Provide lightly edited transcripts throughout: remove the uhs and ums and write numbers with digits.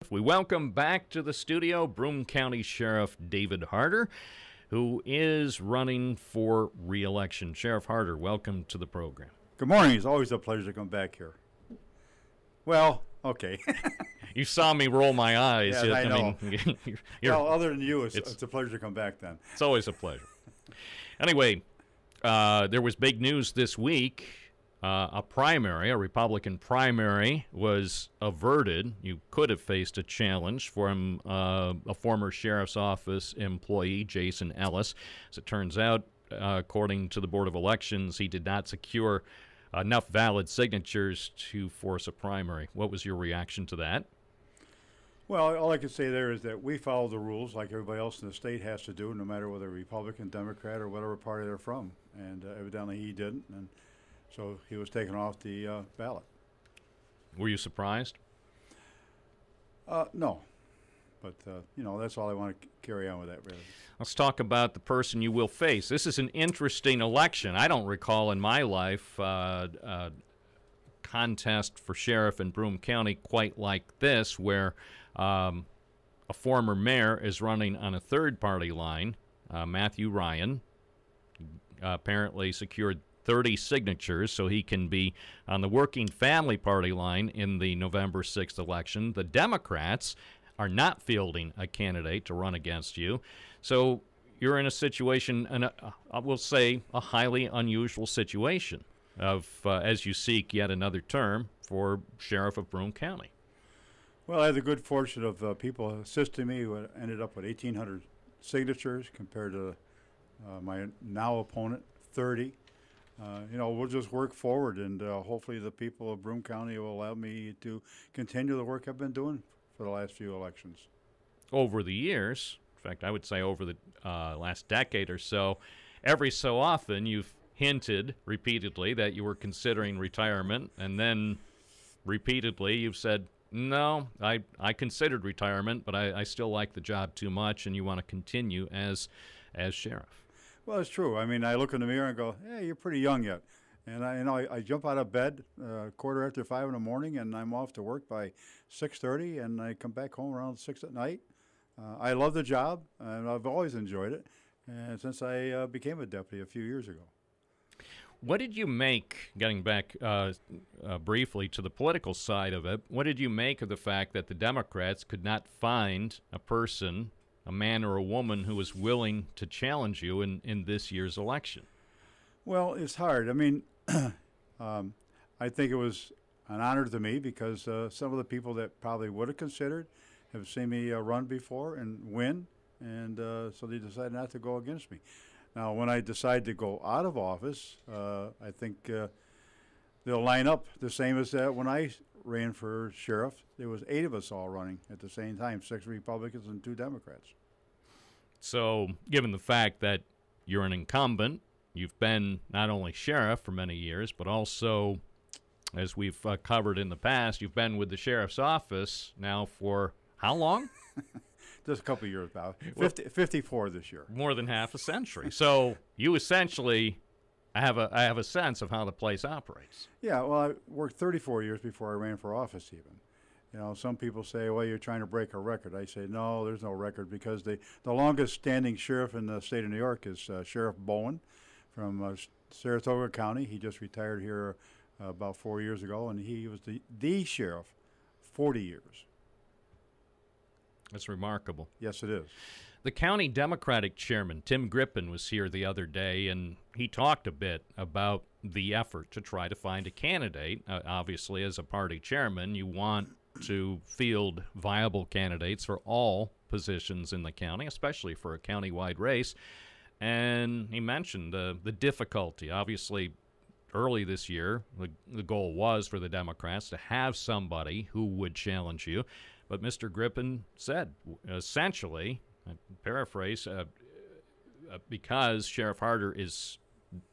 We welcome back to the studio Broome County Sheriff David Harder, who is running for re-election. Sheriff Harder, welcome to the program. Good morning. It's always a pleasure to come back here. Well, okay. You saw me roll my eyes. Yes, I know. mean, well, other than you, it's a pleasure to come back then. It's always a pleasure. Anyway, there was big news this week. A Republican primary, was averted. You could have faced a challenge from a former sheriff's office employee, Jason Ellis. As it turns out, according to the Board of Elections, he did not secure enough valid signatures to force a primary. What was your reaction to that? Well, all I can say there is that we follow the rules like everybody else in the state has to do, no matter whether Republican, Democrat, or whatever party they're from. And evidently he didn't. And so he was taken off the ballot. Were you surprised? No. But, that's all I want to carry on with that, really. Let's talk about the person you will face. This is an interesting election. I don't recall in my life a contest for sheriff in Broome County quite like this, where a former mayor is running on a third-party line. Matthew Ryan apparently secured 30 signatures so he can be on the Working Family Party line in the November 6th election. The Democrats are not fielding a candidate to run against you. So you're in a situation, and I will say a highly unusual situation of as you seek yet another term for sheriff of Broome County. Well, I had the good fortune of people assisting me who ended up with 1,800 signatures compared to my now opponent, 30. We'll just work forward, and hopefully the people of Broome County will allow me to continue the work I've been doing for the last few elections. Over the years, in fact, I would say over the last decade or so, every so often you've hinted repeatedly that you were considering retirement, and then repeatedly you've said, no, I considered retirement, but I still like the job too much, and you want to continue as sheriff. Well, it's true. I mean, I look in the mirror and go, hey, you're pretty young yet. And I jump out of bed quarter after 5 in the morning, and I'm off to work by 6:30, and I come back home around 6 at night. I love the job, and I've always enjoyed it, and since I became a deputy a few years ago. What did you make, getting back briefly to the political side of it, what did you make of the fact that the Democrats could not find a person, a man or a woman, who was willing to challenge you in this year's election? Well, it's hard. I mean, I think it was an honor to me because some of the people that probably would have considered have seen me run before and win, and so they decided not to go against me. Now, when I decide to go out of office, I think they'll line up the same as when I ran for sheriff. There was 8 of us all running at the same time, 6 Republicans and 2 Democrats. So, given the fact that you're an incumbent, you've been not only sheriff for many years, but also, as we've covered in the past, you've been with the sheriff's office now for how long? Just a couple of years, about 54 this year. More than half a century. So you essentially have a sense of how the place operates. Yeah, well, I worked 34 years before I ran for office even. Some people say, well, you're trying to break a record. I say, no, there's no record, because the longest standing sheriff in the state of New York is Sheriff Bowen from Saratoga County. He just retired here about 4 years ago, and he was the sheriff 40 years. That's remarkable. Yes, it is. The county Democratic chairman, Tim Griffin, was here the other day, and he talked a bit about the effort to try to find a candidate. Obviously, as a party chairman, you want to field viable candidates for all positions in the county, especially for a county-wide race. And he mentioned the difficulty. Obviously, early this year, the goal was for the Democrats to have somebody who would challenge you. But Mr. Griffin said, essentially, I paraphrase, because Sheriff Harder is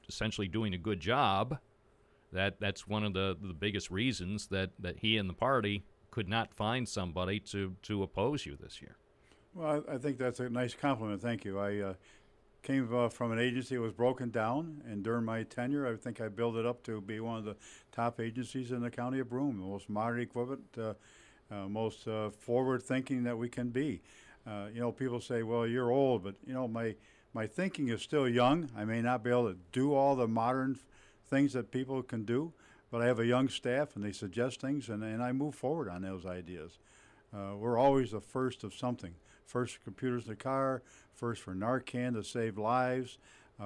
essentially doing a good job, that's one of the biggest reasons that he and the party could not find somebody to oppose you this year. Well, I think that's a nice compliment. Thank you. I came from an agency that was broken down, and during my tenure, I think I built it up to be one of the top agencies in the county of Broome, the most modern equipment most forward-thinking that we can be. People say, well, you're old, but, my thinking is still young. I may not be able to do all the modern things that people can do, but I have a young staff, and they suggest things, and I move forward on those ideas. We're always the first of something. First for computers in the car, first for Narcan to save lives,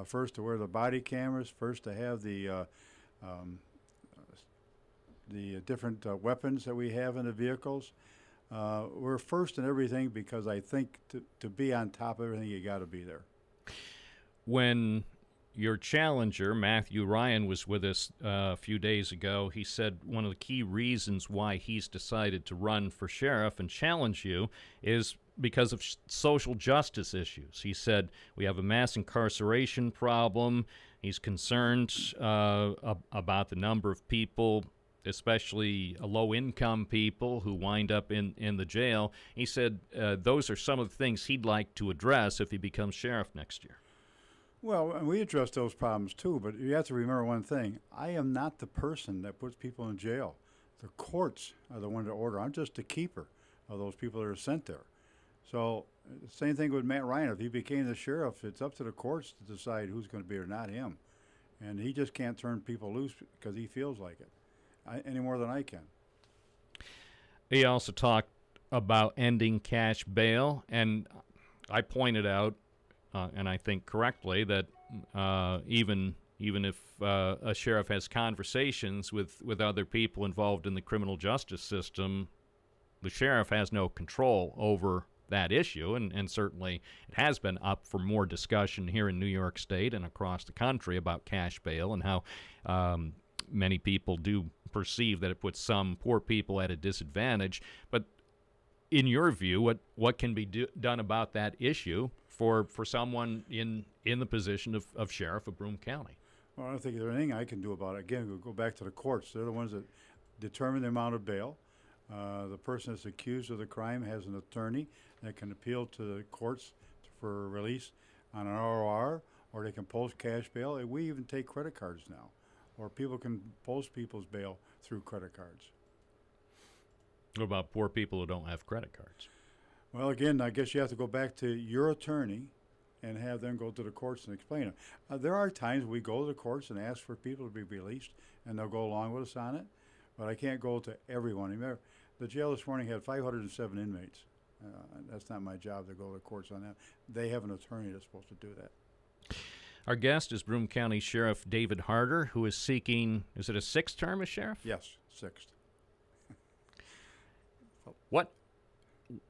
first to wear the body cameras, first to have the different weapons that we have in the vehicles. We're first in everything because I think to be on top of everything, you got to be there. When your challenger, Matthew Ryan, was with us a few days ago, he said one of the key reasons why he's decided to run for sheriff and challenge you is because of social justice issues. He said we have a mass incarceration problem. He's concerned about the number of people, especially low-income people, who wind up in the jail. He said those are some of the things he'd like to address if he becomes sheriff next year. Well, and we address those problems too, but you have to remember one thing. I am not the person that puts people in jail. The courts are the one to order. I'm just the keeper of those people that are sent there. So same thing with Matt Ryan. If he became the sheriff, it's up to the courts to decide who's going to be or not him. And he just can't turn people loose because he feels like it any more than I can. He also talked about ending cash bail, and I pointed out, and I think correctly, that even if a sheriff has conversations with other people involved in the criminal justice system, the sheriff has no control over that issue, and certainly it has been up for more discussion here in New York State and across the country about cash bail and how many people do perceive that it puts some poor people at a disadvantage. But in your view, what can be done about that issue for someone in the position of sheriff of Broome County? Well, I don't think there's anything I can do about it. Again, we'll go back to the courts. They're the ones that determine the amount of bail. The person that's accused of the crime has an attorney that can appeal to the courts for release on an ROR, or they can post cash bail. And we even take credit cards now, or people can post people's bail through credit cards. What about poor people who don't have credit cards? Well, again, I guess you have to go back to your attorney and have them go to the courts and explain it. There are times we go to the courts and ask for people to be released, and they'll go along with us on it. But I can't go to everyone. Remember, the jail this morning had 507 inmates. That's not my job to go to the courts on that. They have an attorney that's supposed to do that. Our guest is Broome County Sheriff David Harder, who is seeking, is it a sixth term as sheriff? Yes, sixth.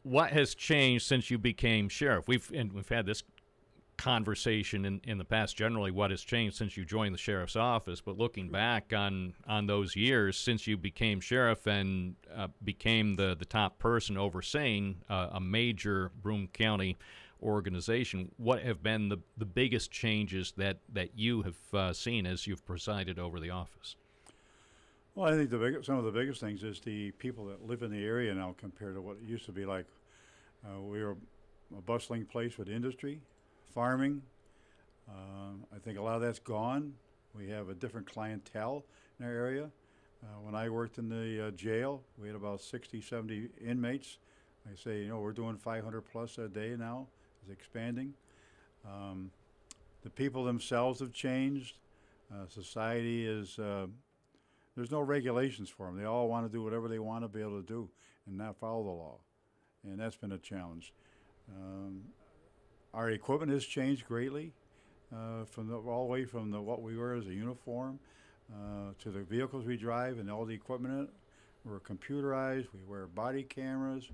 What has changed since you became sheriff? We've had this conversation in the past, generally what has changed since you joined the sheriff's office, but looking back on those years since you became sheriff and became the top person overseeing a major Broome County organization, what have been the biggest changes that you have seen as you've presided over the office? Well, I think some of the biggest things is the people that live in the area now compared to what it used to be like. We were a bustling place with industry, farming. I think a lot of that's gone. We have a different clientele in our area. When I worked in the jail, we had about 60, 70 inmates. I say, we're doing 500 plus a day now. It's expanding. The people themselves have changed. Society is, there's no regulations for them. They all want to do whatever they want to be able to do and not follow the law. And that's been a challenge. Our equipment has changed greatly, all the way from what we wear as a uniform to the vehicles we drive and all the equipment in it. We're computerized. We wear body cameras.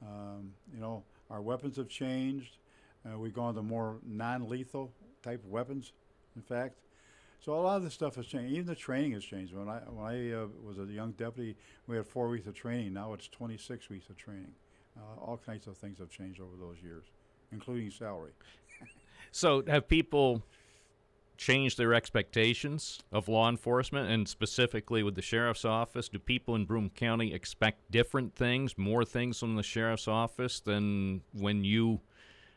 Our weapons have changed. We've gone to more non-lethal type of weapons, in fact. So a lot of this stuff has changed. Even the training has changed. When I was a young deputy, we had 4 weeks of training. Now it's 26 weeks of training. All kinds of things have changed over those years, including salary. So have people changed their expectations of law enforcement, and specifically with the sheriff's office? Do people in Broome County expect different things, more things from the sheriff's office than when you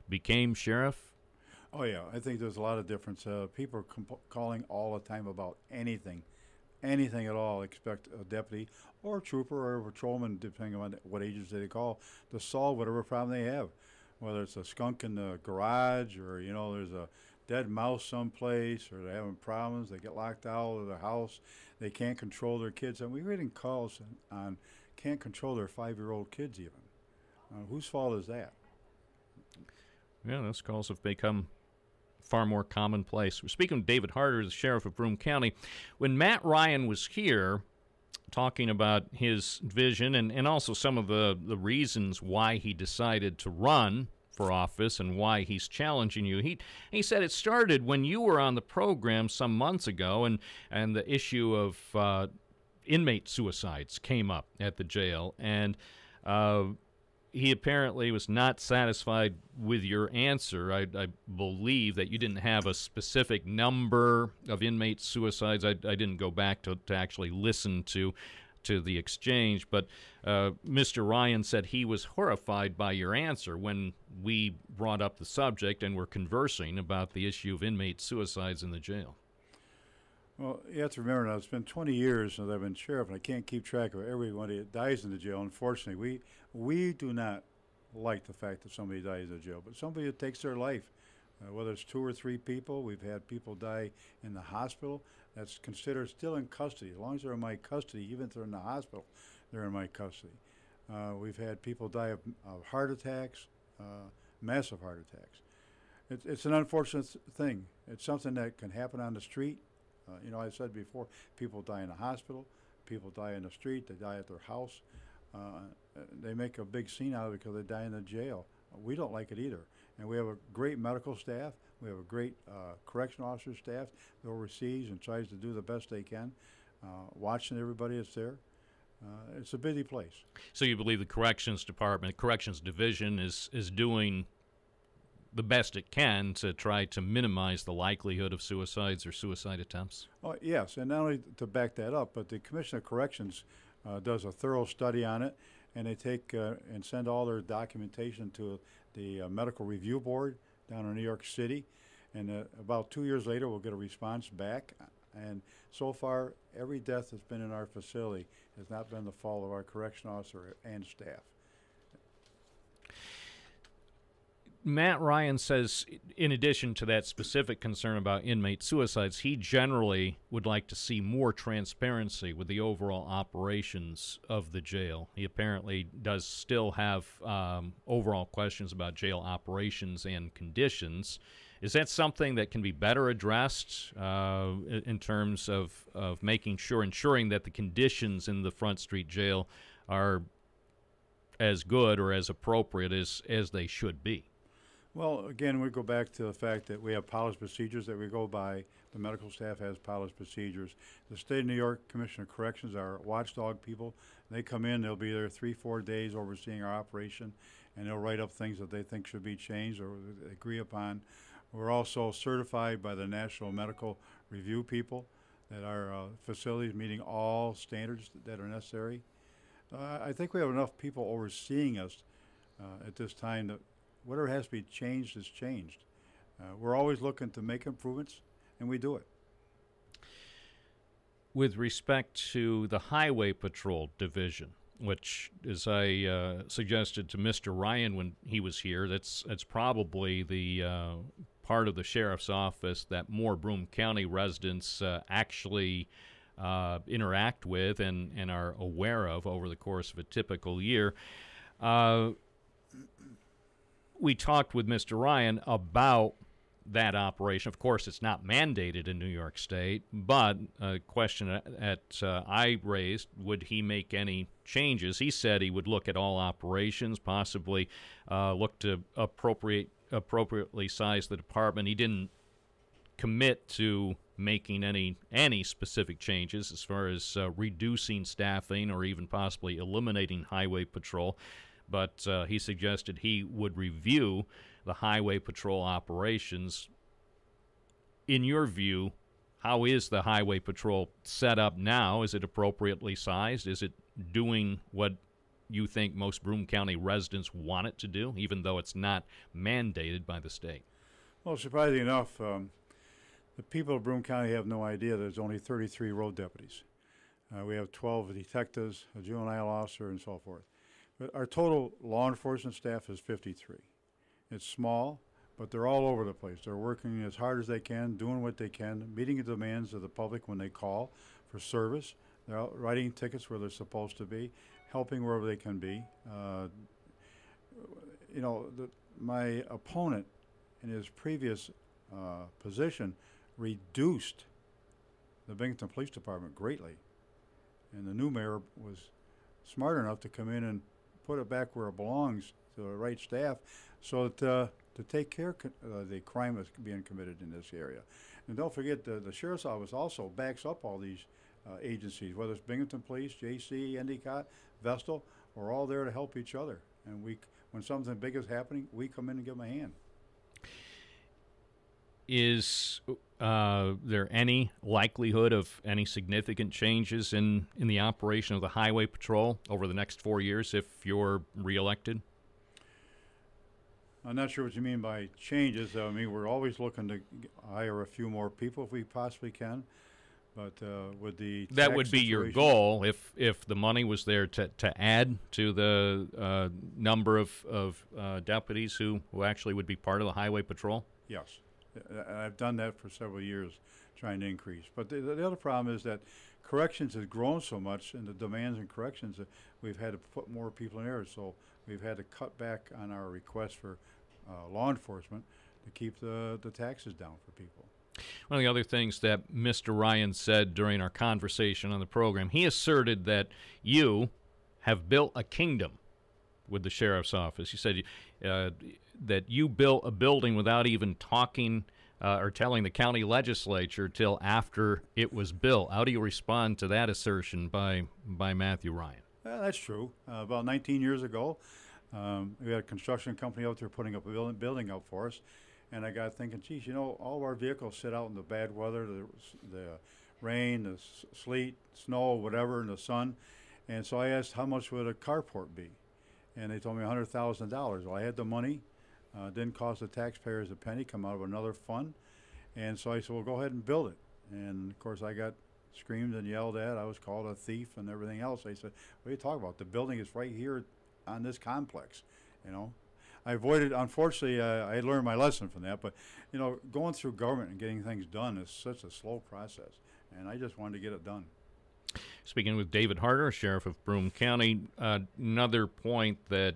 became sheriff? Oh, yeah. I think there's a lot of difference. People are calling all the time about anything. anything at all, expect a deputy or a trooper or a patrolman, depending on what agency they call, to solve whatever problem they have. Whether it's a skunk in the garage, or there's a dead mouse someplace, or they're having problems, they get locked out of their house, they can't control their kids. And we're getting calls on can't control their 5-year-old kids even. Whose fault is that? Yeah, those calls have become far more commonplace. We're speaking with David Harder, the sheriff of Broome County. When Matt Ryan was here talking about his vision and also some of the reasons why he decided to run for office and why he's challenging you, he said it started when you were on the program some months ago, and the issue of inmate suicides came up at the jail, and he apparently was not satisfied with your answer. I believe that you didn't have a specific number of inmate suicides. I didn't go back to actually listen to the exchange, but Mr. Ryan said he was horrified by your answer when we brought up the subject and were conversing about the issue of inmate suicides in the jail. Well, you have to remember now, it's been 20 years since I've been sheriff, and I can't keep track of everybody that dies in the jail. Unfortunately, we do not like the fact that somebody dies in the jail, but somebody that takes their life, whether it's 2 or 3 people. We've had people die in the hospital. That's considered still in custody. As long as they're in my custody, even if they're in the hospital, they're in my custody. We've had people die of heart attacks, massive heart attacks. It's an unfortunate thing. It's something that can happen on the street. I said before, people die in the hospital, people die in the street, they die at their house. They make a big scene out of it because they die in the jail. We don't like it either. And we have a great medical staff. We have a great correctional officer staff that oversees and tries to do the best they can, watching everybody that's there. It's a busy place. So you believe the corrections department, corrections division is doing the best it can to try to minimize the likelihood of suicides or suicide attempts? Oh, yes, and not only to back that up, but the Commission of Corrections does a thorough study on it, and they take and send all their documentation to the Medical Review Board down in New York City, and about 2 years later we'll get a response back. And so far, every death that's been in our facility has not been the fault of our correction officer and staff. Matt Ryan says, in addition to that specific concern about inmate suicides, he generally would like to see more transparency with the overall operations of the jail. He apparently does still have overall questions about jail operations and conditions. Is that something that can be better addressed in terms of ensuring that the conditions in the Front Street Jail are as good or as appropriate as they should be? Well, again, we go back to the fact that we have polished procedures that we go by. The medical staff has polished procedures. The State of New York Commission of Corrections are watchdog people. They come in, they'll be there 3-4 days overseeing our operation, and they'll write up things that they think should be changed or agree upon. We're also certified by the National Medical Review people that our facilities meeting all standards that are necessary. I think we have enough people overseeing us at this time that whatever has to be changed is changed. We're always looking to make improvements, and we do it. With respect to the Highway Patrol Division, which, as I suggested to Mr. Ryan when he was here, that's probably the part of the sheriff's office that more Broome County residents actually interact with and are aware of over the course of a typical year. We talked with Mr. Ryan about that operation. Of course, it's not mandated in New York State, but a question I raised, would he make any changes? He said he would look at all operations, possibly look to appropriately size the department. He didn't commit to making any specific changes as far as reducing staffing or even possibly eliminating highway patrol. But he suggested he would review the highway patrol operations. In your view, how is the highway patrol set up now? Is it appropriately sized? Is it doing what you think most Broome County residents want it to do, even though it's not mandated by the state? Well, surprisingly enough, the people of Broome County have no idea there's only 33 road deputies. We have 12 detectives, a juvenile officer, and so forth. But our total law enforcement staff is 53. It's small, but they're all over the place. They're working as hard as they can, doing what they can, meeting the demands of the public when they call for service. They're out writing tickets where they're supposed to be, helping wherever they can be. You know, my opponent in his previous position reduced the Binghamton Police Department greatly. And the new mayor was smart enough to come in and put it back where it belongs, to the right staff, so that to take care of the crime that's being committed in this area. And don't forget, the Sheriff's Office also backs up all these agencies, whether it's Binghamton Police, JC, Endicott, Vestal. We're all there to help each other. And when something big is happening, we come in and give them a hand. Is there any likelihood of any significant changes in the operation of the Highway Patrol over the next 4 years if you're reelected? I'm not sure what you mean by changes. I mean, we're always looking to hire a few more people if we possibly can. But with the that would be your goal if the money was there to add to the number of deputies who actually would be part of the Highway Patrol? Yes. I've done that for several years, trying to increase. But the other problem is that corrections has grown so much, and the demands in corrections, we've had to put more people in there. So we've had to cut back on our requests for law enforcement to keep the taxes down for people. One of the other things that Mr. Ryan said during our conversation on the program, he asserted that you have built a kingdom with the sheriff's office. He said that you built a building without even talking or telling the county legislature till after it was built. How do you respond to that assertion by Matthew Ryan? That's true. About 19 years ago, we had a construction company out there putting up a building up for us. And I got thinking, geez, you know, all of our vehicles sit out in the bad weather, the rain, the sleet, snow, whatever, and the sun. And so I asked, how much would a carport be? And they told me $100,000. Well, I had the money. Didn't cost the taxpayers a penny, come out of another fund. And so I said, well, go ahead and build it. And, of course, I got screamed and yelled at. I was called a thief and everything else. They said, what are you talking about? The building is right here on this complex, you know. I avoided, unfortunately, I learned my lesson from that, but, you know, going through government and getting things done is such a slow process, and I just wanted to get it done. Speaking with David Harder, Sheriff of Broome County, another point that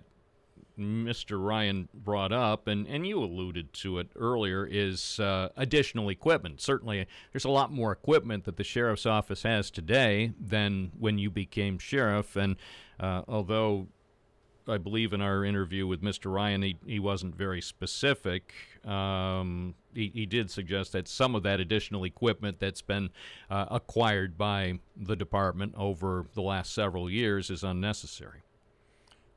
Mr. Ryan brought up, and you alluded to it earlier, is additional equipment. Certainly, there's a lot more equipment that the sheriff's office has today than when you became sheriff, and although I believe in our interview with Mr. Ryan, he wasn't very specific. He did suggest that some of that additional equipment that's been acquired by the department over the last several years is unnecessary.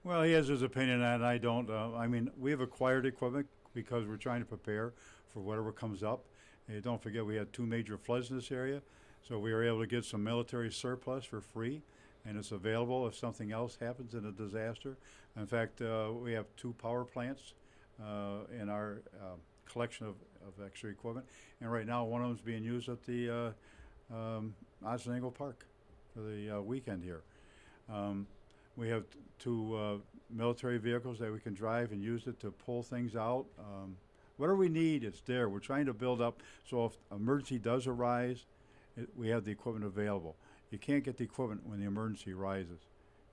Well, he has his opinion on it. I don't. I mean, we've acquired equipment because we're trying to prepare for whatever comes up. And don't forget, we had 2 major floods in this area, so we were able to get some military surplus for free. And it's available if something else happens in a disaster. In fact, we have 2 power plants in our collection of extra equipment. And right now, one of them is being used at the Oswego Park for the weekend here. We have 2 military vehicles that we can drive and use it to pull things out. Whatever we need, it's there. We're trying to build up so if emergency does arise, we have the equipment available. You can't get the equipment when the emergency rises.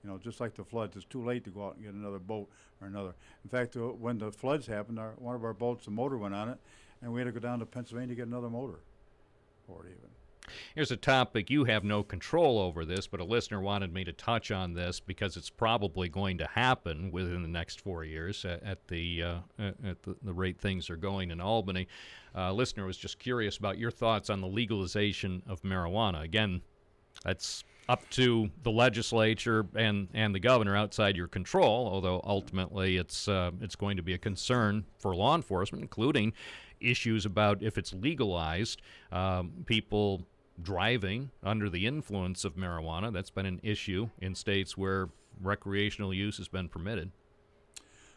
You know, just like the floods, it's too late to go out and get another boat or another. In fact, when the floods happened, one of our boats, the motor went on it, and we had to go down to Pennsylvania to get another motor for it even. Here's a topic you have no control over this, but a listener wanted me to touch on this because it's probably going to happen within the next 4 years at the rate things are going in Albany. Listener was just curious about your thoughts on the legalization of marijuana. Again, that's up to the legislature and the governor, outside your control, although ultimately it's going to be a concern for law enforcement, including issues about if it's legalized, people driving under the influence of marijuana. That's been an issue in states where recreational use has been permitted.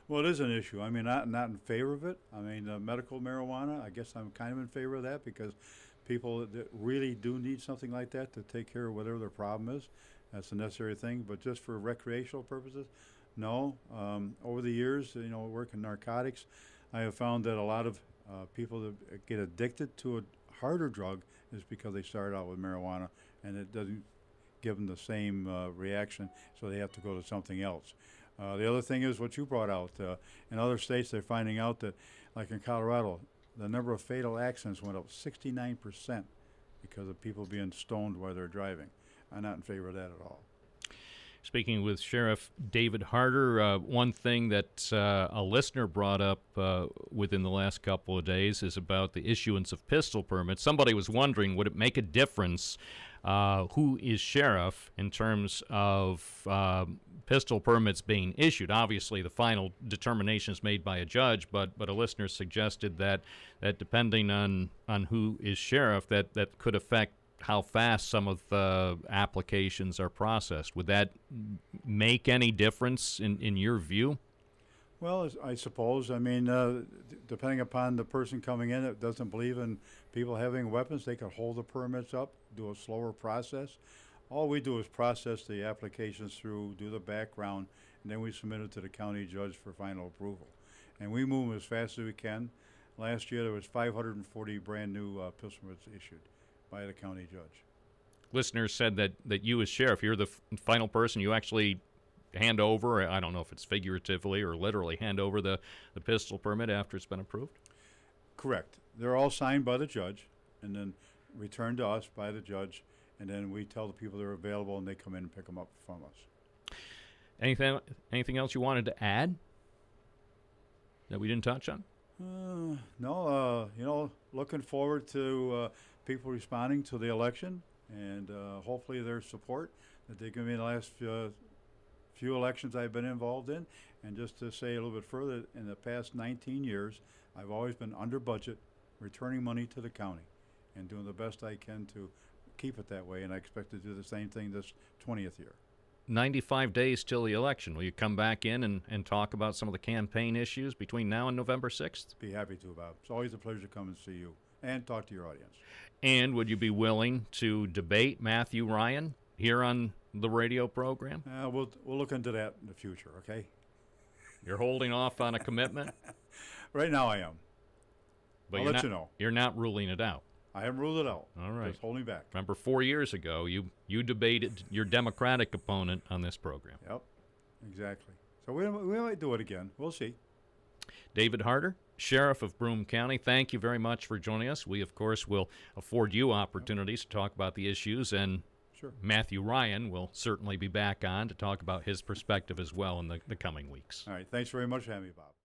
Well, it is an issue. I mean, not in favor of it. I mean, medical marijuana, I guess I'm kind of in favor of that because people that really do need something like that to take care of whatever their problem is, that's a necessary thing. But just for recreational purposes, no. Over the years, working narcotics, I have found that a lot of people that get addicted to a harder drug is because they started out with marijuana and it doesn't give them the same reaction, so they have to go to something else. The other thing is what you brought out. In other states, they're finding out that, like in Colorado, the number of fatal accidents went up 69% because of people being stoned while they're driving. I'm not in favor of that at all. Speaking with Sheriff David Harder, one thing that a listener brought up within the last couple of days is about the issuance of pistol permits. Somebody was wondering, would it make a difference who is sheriff in terms of pistol permits being issued? Obviously, the final determination is made by a judge, but a listener suggested that depending on who is sheriff, that could affect how fast some of the applications are processed. Would that make any difference in your view? Well, I suppose. I mean, depending upon the person coming in that doesn't believe in people having weapons, they could hold the permits up, do a slower process. All we do is process the applications through, do the background, and then we submit it to the county judge for final approval. And we move them as fast as we can. Last year, there was 540 brand new pistol permits issued by the county judge. Listeners said that you as sheriff, you're the final person. You actually hand over, I don't know if it's figuratively or literally, hand over the pistol permit after it's been approved? Correct. They're all signed by the judge and then returned to us by the judge, and then we tell the people they're available and they come in and pick them up from us. Anything else you wanted to add that we didn't touch on? No, looking forward to people responding to the election and hopefully their support that they give me in the last few elections I've been involved in. And just to say a little bit further, in the past 19 years, I've always been under budget, returning money to the county and doing the best I can to keep it that way. And I expect to do the same thing this 20th year. 95 days till the election. Will you come back in and talk about some of the campaign issues between now and November 6th? Be happy to, Bob. It's always a pleasure to come and see you and talk to your audience. And would you be willing to debate Matthew Ryan here on the radio program? We'll look into that in the future, okay? You're holding off on a commitment? Right now I am. But I'll let you know. You're not ruling it out. I haven't ruled it out. All right. Just hold me back. Remember, 4 years ago, you debated your Democratic opponent on this program. Yep, exactly. So we might do it again. We'll see. David Harder, Sheriff of Broome County, thank you very much for joining us. We, of course, will afford you opportunities to talk about the issues, and sure, Matthew Ryan will certainly be back on to talk about his perspective as well in the coming weeks. All right. Thanks very much for having me, Bob.